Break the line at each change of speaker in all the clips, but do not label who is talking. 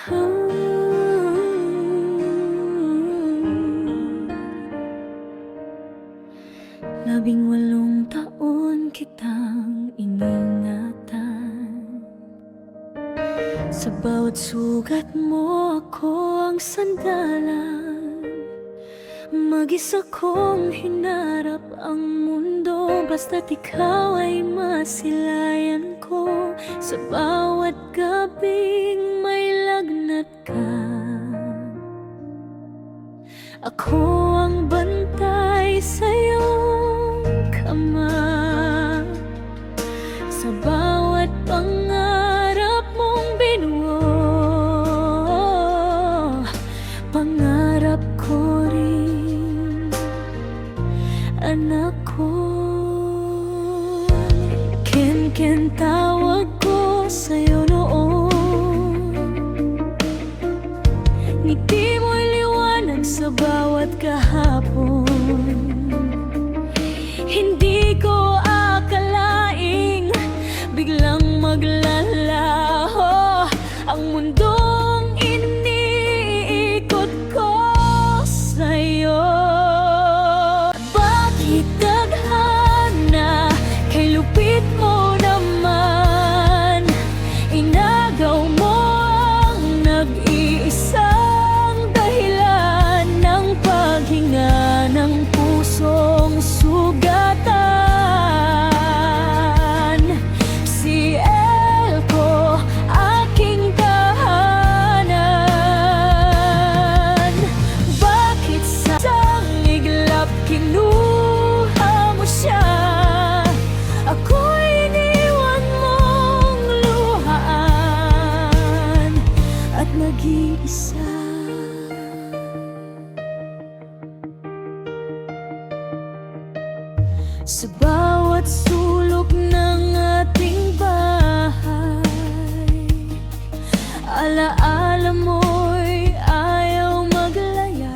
18 taon kitang iningatan. Sa bawat sugat mo ako ang sandalan. Mag-isa kong hinarap ang mundo, basta't ikaw ay masilayan ko. Sa bawat gabing may lagnat ka, ako ang bantay sa iyong kama. Sa bawat pangarap mong binuo, pangarap ko rin, anak ko. Ken tawag ko sa'yo noon, ngiti mo'y liwanag sa bawat kahapon. Hindi ko akalaing biglang maglalaho ang mundong iniikot ko sa'yo. Bakit tadhana kay lupit mo naman, inagaw mo ang nag-iisang dahilan ng paghinga ng pusong sugatan. Si Elko, aking tahanan. Bakit sa isang iglap kinuha mo siya? Ako'y iniwan mong luhaan at nag-iisa. Sa bawat sulok ng ating bahay, alaala mo'y ayaw maglaya.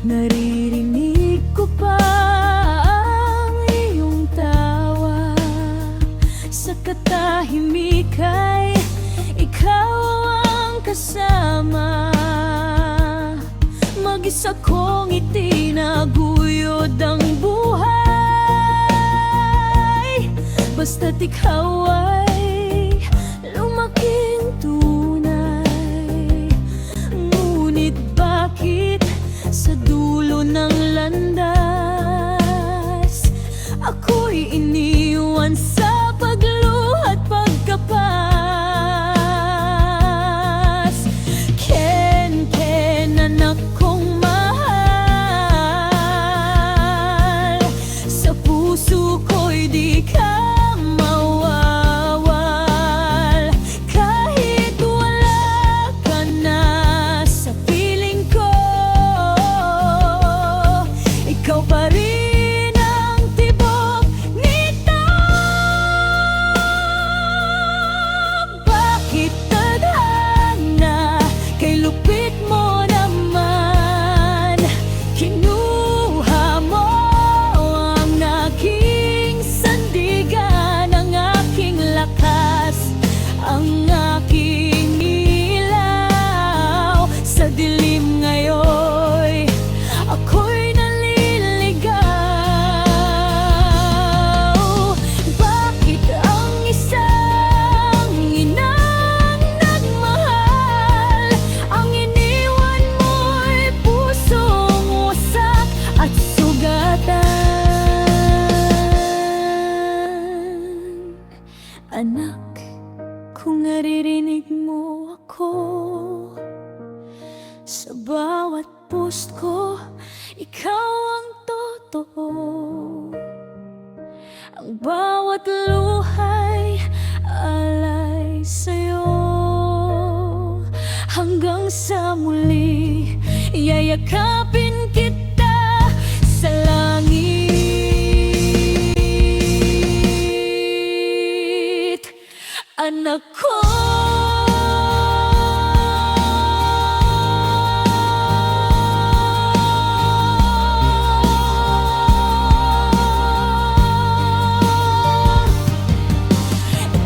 Naririnig ko pa ang iyong tawa. Sa katahimikay, ikaw ang kasama. Mag-isa kong itinaguyod ang buhay, basta't ikaw ay lumaking tunay. Ngunit bakit sa dulo ng landas ako'y iniwan sa pagluha at pagkapas? Ken, anak kong mahal, sa puso ko'y di ka mawawal. Kahit wala ka na sa piling ko, ikaw pa rin ang tibok nito. Bakit tadhana kay lupit mo naman, kinuha mo ang naging sandigan, ang aking lakas, ang aking ilaw. Sa dilim ngayon, ako'y naliligaw. Bakit ang isang inang nagmahal, ang iniwan mo'y pusong wasak at sugatan? Anak, kung naririnig mo ako, sa bawat post ko, ikaw ang totoo. Ang bawat luhay alay sa'yo. Hanggang sa muli, yayakapin kita sa langit, anak ko.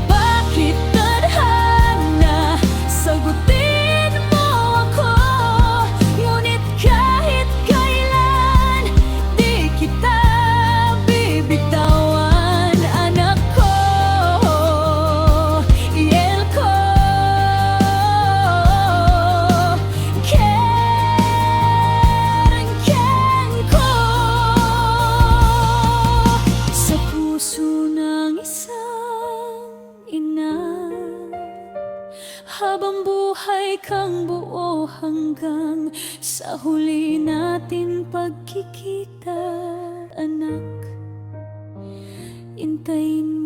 Bakit tadhana kang buo hanggang sa huli natin pagkikita. Anak, intayin